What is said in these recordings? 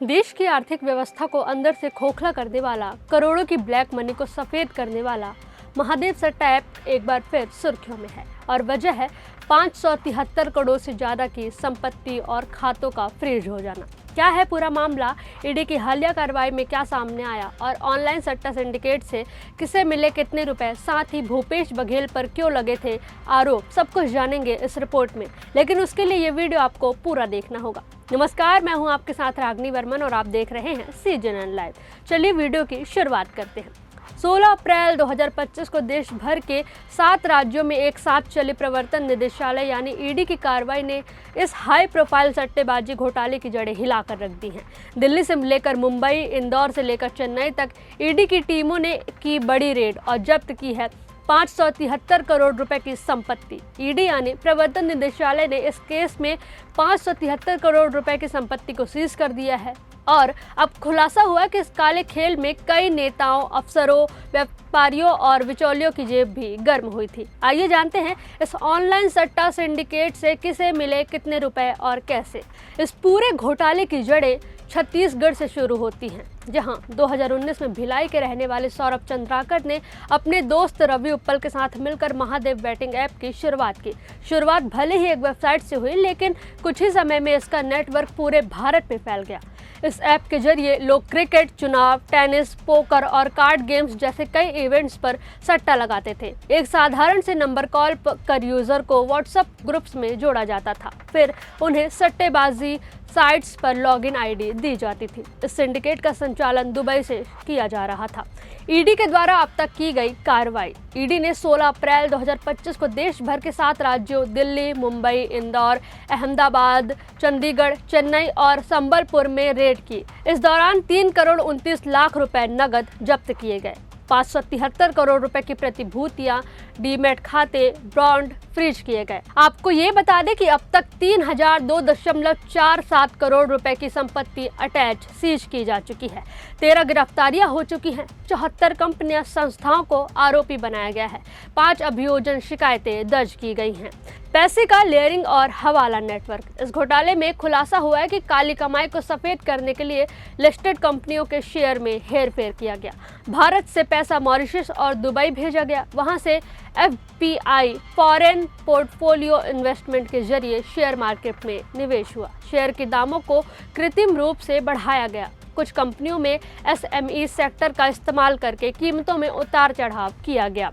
देश की आर्थिक व्यवस्था को अंदर से खोखला करने वाला, करोड़ों की ब्लैक मनी को सफेद करने वाला महादेव सट्टा ऐप एक बार फिर सुर्खियों में है और वजह है 573 करोड़ से ज्यादा की संपत्ति और खातों का फ्रीज हो जाना। क्या है पूरा मामला, ईडी की हालिया कार्रवाई में क्या सामने आया और ऑनलाइन सट्टा सिंडिकेट से किसे मिले कितने रुपए, साथ ही भूपेश बघेल पर क्यों लगे थे आरोप, सब कुछ जानेंगे इस रिपोर्ट में। लेकिन उसके लिए ये वीडियो आपको पूरा देखना होगा। नमस्कार, मैं हूं आपके साथ रागनी वर्मन और आप देख रहे हैं CGNN लाइव। चलिए वीडियो की शुरुआत करते हैं। 16 अप्रैल 2025 को देश भर के 7 राज्यों में एक साथ चली प्रवर्तन निदेशालय यानी ईडी की कार्रवाई ने इस हाई प्रोफाइल सट्टेबाजी घोटाले की जड़ें हिलाकर रख दी हैं। दिल्ली से लेकर मुंबई, इंदौर से लेकर चेन्नई तक ईडी की टीमों ने की बड़ी रेड और जब्त की है 573 करोड़ रुपए की संपत्ति। ईडी यानी प्रवर्तन निदेशालय ने इस केस में 573 करोड़ रुपए की संपत्ति को सीज कर दिया है और अब खुलासा हुआ कि इस काले खेल में कई नेताओं, अफसरों, व्यापारियों और बिचौलियों की जेब भी गर्म हुई थी। आइए जानते हैं इस ऑनलाइन सट्टा सिंडिकेट से किसे मिले कितने रुपए और कैसे। इस पूरे घोटाले की जड़ें छत्तीसगढ़ से शुरू होती हैं, जहां 2019 में भिलाई के रहने वाले सौरभ चंद्राकर ने अपने दोस्त रवि उप्पल के साथ मिलकर महादेव बैटिंग ऐप की शुरुआत की। शुरुआत भले ही एक वेबसाइट से हुई, लेकिन कुछ ही समय में इसका नेटवर्क पूरे भारत में फैल गया। इस ऐप के जरिए लोग क्रिकेट, चुनाव, टेनिस, पोकर और कार्ड गेम्स जैसे कई इवेंट्स पर सट्टा लगाते थे। एक साधारण से नंबर कॉल कर यूजर को व्हाट्सएप ग्रुप्स में जोड़ा जाता था, फिर उन्हें सट्टेबाजी साइट्स पर लॉगिन आईडी दी जाती थी। इस सिंडिकेट का संचालन दुबई से किया जा रहा था। ईडी के द्वारा अब तक की गई कार्रवाई। ईडी ने 16 अप्रैल 2025 को देश भर के 7 राज्यों दिल्ली, मुंबई, इंदौर, अहमदाबाद, चंडीगढ़, चेन्नई और संबलपुर में रेड की। इस दौरान 3 करोड़ 29 लाख रुपए नगद जब्त किए गए। 573 करोड़ रुपए की प्रतिभूतियां, डीमैट खाते, बॉन्ड फ्रीज किए गए। आपको ये बता दें कि अब तक 3002.47 करोड़ रुपए की संपत्ति अटैच सीज की जा चुकी है। 13 गिरफ्तारियां हो चुकी हैं। 74 कंपनियां, संस्थाओं को आरोपी बनाया गया है। 5 अभियोजन शिकायतें दर्ज की गई हैं। पैसे का लेयरिंग और हवाला नेटवर्क। इस घोटाले में खुलासा हुआ है कि काली कमाई को सफेद करने के लिए लिस्टेड कंपनियों के शेयर में हेरफेर किया गया। भारत से पैसा मॉरिशस और दुबई भेजा गया। वहां से FPI फॉरेन पोर्टफोलियो इन्वेस्टमेंट के जरिए शेयर मार्केट में निवेश हुआ। शेयर के दामों को कृत्रिम रूप से बढ़ाया गया। कुछ कंपनियों में SME सेक्टर का इस्तेमाल करके कीमतों में उतार चढ़ाव किया गया।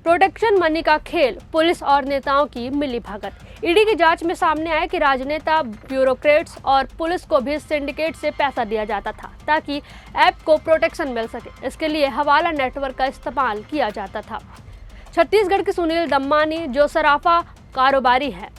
प्रोटेक्शन मनी का खेल, पुलिस और नेताओं की मिलीभगत। ईडी की जांच में सामने आया कि राजनेता, ब्यूरोक्रेट्स और पुलिस को भी सिंडिकेट से पैसा दिया जाता था ताकि ऐप को प्रोटेक्शन मिल सके। इसके लिए हवाला नेटवर्क का इस्तेमाल किया जाता था। छत्तीसगढ़ के सुनील दम्मानी जो सराफा कारोबारी है,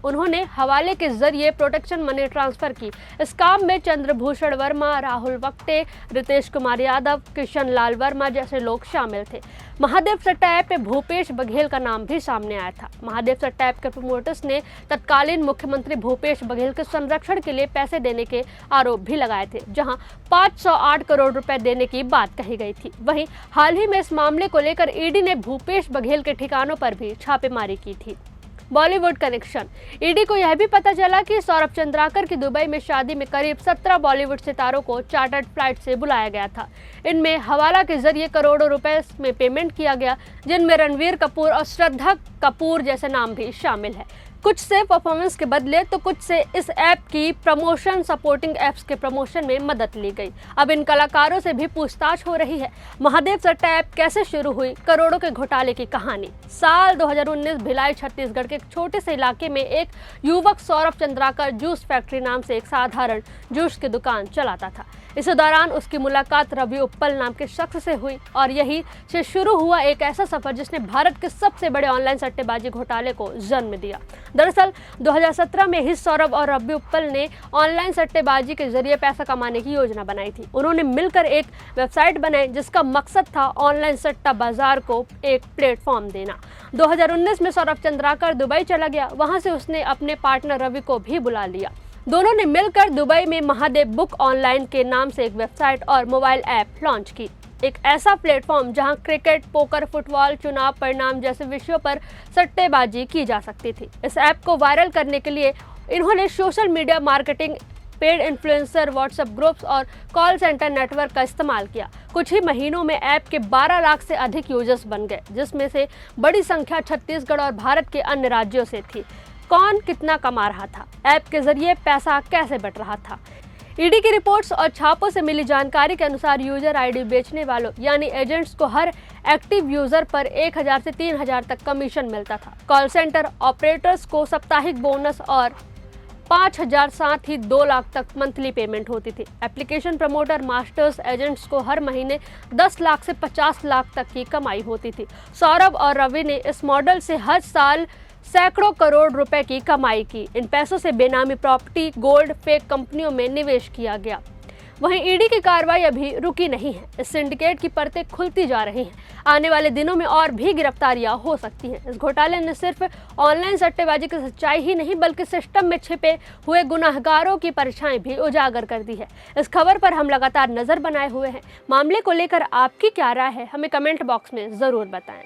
उन्होंने हवाले के जरिए प्रोटेक्शन मनी ट्रांसफर की। इस काम में चंद्रभूषण वर्मा, राहुल वक्टे, रितेश कुमार यादव, किशन लाल वर्मा जैसे लोग शामिल थे। महादेव सट्टा ऐप में भूपेश बघेल का नाम भी सामने आया था। महादेव सट्टा ऐप के प्रमोटर्स ने तत्कालीन मुख्यमंत्री भूपेश बघेल के संरक्षण के लिए पैसे देने के आरोप भी लगाए थे, जहां 508 करोड़ रुपए देने की बात कही गई थी। वहीं हाल ही में इस मामले को लेकर ईडी ने भूपेश बघेल के ठिकानों पर भी छापेमारी की थी। बॉलीवुड कनेक्शन। ईडी को यह भी पता चला कि सौरभ चंद्राकर की दुबई में शादी में करीब 17 बॉलीवुड सितारों को चार्टर्ड फ्लाइट से बुलाया गया था। इनमें हवाला के जरिए करोड़ों रुपए में पेमेंट किया गया, जिनमें रणवीर कपूर और श्रद्धा कपूर जैसे नाम भी शामिल है। कुछ से परफॉर्मेंस के बदले तो कुछ से इस ऐप की प्रमोशन, सपोर्टिंग एप्स के प्रमोशन में मदद ली गई। अब इन कलाकारों से भी पूछताछ हो रही है। महादेव सट्टा ऐप कैसे शुरू हुई, करोड़ों के घोटाले की कहानी। साल 2019 भिलाई छत्तीसगढ़ के एक छोटे से इलाके में एक युवक सौरभ चंद्राकर जूस फैक्ट्री नाम से एक साधारण जूस की दुकान चलाता था। इस दौरान उसकी मुलाकात रवि उप्पल नाम के शख्स से हुई और यही से शुरू हुआ एक ऐसा सफर जिसने भारत के सबसे बड़े ऑनलाइन सट्टेबाजी घोटाले को जन्म दिया। दरअसल 2017 में ही सौरभ और रवि उप्पल ने ऑनलाइन सट्टेबाजी के जरिए पैसा कमाने की योजना बनाई थी। उन्होंने मिलकर एक वेबसाइट बनाई जिसका मकसद था ऑनलाइन सट्टा बाजार को एक प्लेटफॉर्म देना। 2019 में सौरभ चंद्राकर दुबई चला गया। वहां से उसने अपने पार्टनर रवि को भी बुला लिया। दोनों ने मिलकर दुबई में महादेव बुक ऑनलाइन के नाम से एक वेबसाइट और मोबाइल ऐप लॉन्च की। एक ऐसा प्लेटफॉर्म जहां क्रिकेट, पोकर, फुटबॉल, चुनाव परिणाम जैसे विषयों पर सट्टेबाजी की जा सकती थी। इस ऐप को वायरल करने के लिए इन्होंने social media marketing paid influencer, WhatsApp groups और कॉल सेंटर नेटवर्क का इस्तेमाल किया। कुछ ही महीनों में ऐप के 12 लाख से अधिक यूजर्स बन गए, जिसमें से बड़ी संख्या छत्तीसगढ़ और भारत के अन्य राज्यों से थी। कौन कितना कमा रहा था? ऐप के जरिए पैसा कैसे बट रहा था? ईडी की रिपोर्ट्स और छापों से मिली जानकारी के अनुसार यूजर आईडी बेचने वालों यानी एजेंट्स को हर एक्टिव यूजर पर 1000 से 3000 तक कमीशन मिलता था। कॉल सेंटर ऑपरेटर्स को साप्ताहिक बोनस और 5000 साथ ही 2 लाख तक मंथली पेमेंट होती थी। एप्लीकेशन प्रमोटर मास्टर्स एजेंट्स को हर महीने 10 लाख से 50 लाख तक की कमाई होती थी। सौरभ और रवि ने इस मॉडल से हर साल सैकड़ों करोड़ रुपए की कमाई की। इन पैसों से बेनामी प्रॉपर्टी, गोल्ड, फेक कंपनियों में निवेश किया गया। वहीं ईडी की कार्रवाई अभी रुकी नहीं है। इस सिंडिकेट की परतें खुलती जा रही हैं। आने वाले दिनों में और भी गिरफ्तारियां हो सकती हैं। इस घोटाले ने सिर्फ ऑनलाइन सट्टेबाजी की सच्चाई ही नहीं बल्कि सिस्टम में छिपे हुए गुनाहगारों की परछाई भी उजागर कर दी है। इस खबर पर हम लगातार नजर बनाए हुए हैं। मामले को लेकर आपकी क्या राय है, हमें कमेंट बॉक्स में जरूर बताएं।